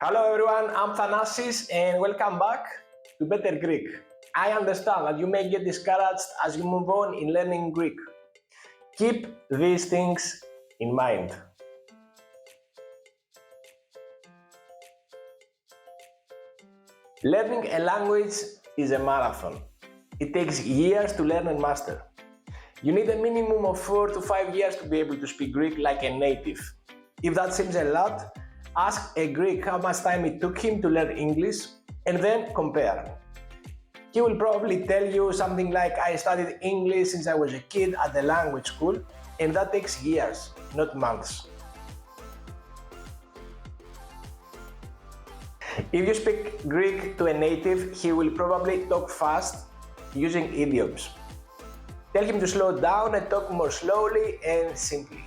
Hello everyone, I'm Thanasis and welcome back to Better Greek. I understand that you may get discouraged as you move on in learning Greek. Keep these things in mind. Learning a language is a marathon. It takes years to learn and master. You need a minimum of 4 to 5 years to be able to speak Greek like a native. If that seems a lot, ask a Greek how much time it took him to learn English and then compare. He will probably tell you something like, I studied English since I was a kid at the language school, and that takes years, not months. If you speak Greek to a native, he will probably talk fast using idioms. Tell him to slow down and talk more slowly and simply.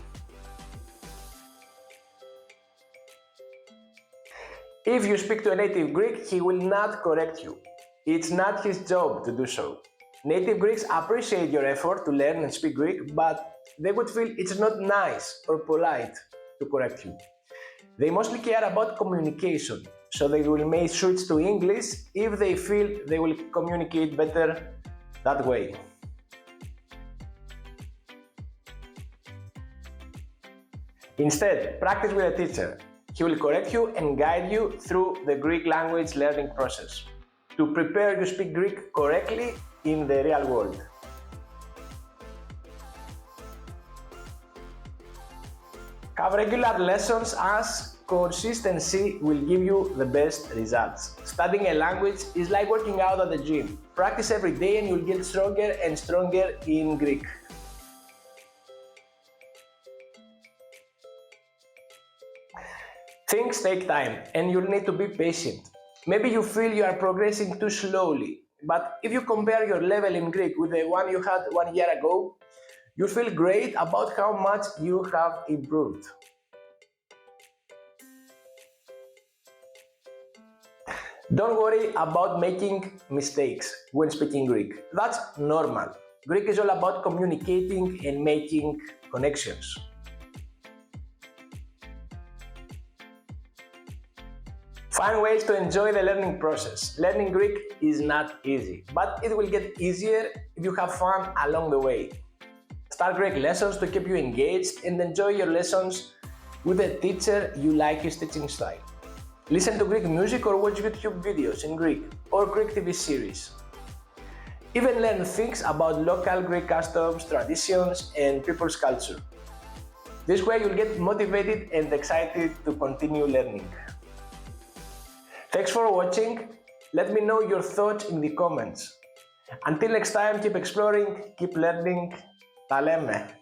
If you speak to a native Greek, he will not correct you. It's not his job to do so. Native Greeks appreciate your effort to learn and speak Greek, but they would feel it's not nice or polite to correct you. They mostly care about communication, so they will may switch to English if they feel they will communicate better that way. Instead, practice with a teacher. He will correct you and guide you through the Greek language learning process to prepare you to speak Greek correctly in the real world. Have regular lessons as consistency will give you the best results. Studying a language is like working out at the gym. Practice every day and you'll get stronger and stronger in Greek. Things take time and you'll need to be patient. Maybe you feel you are progressing too slowly, but if you compare your level in Greek with the one you had 1 year ago, you feel great about how much you have improved. Don't worry about making mistakes when speaking Greek. That's normal. Greek is all about communicating and making connections. Find ways to enjoy the learning process. Learning Greek is not easy, but it will get easier if you have fun along the way. Start Greek lessons to keep you engaged and enjoy your lessons with a teacher you like his teaching style. Listen to Greek music or watch YouTube videos in Greek or Greek TV series. Even learn things about local Greek customs, traditions, and people's culture. This way you'll get motivated and excited to continue learning. Thanks for watching. Let me know your thoughts in the comments. Until next time, keep exploring, keep learning. Ta λέμε.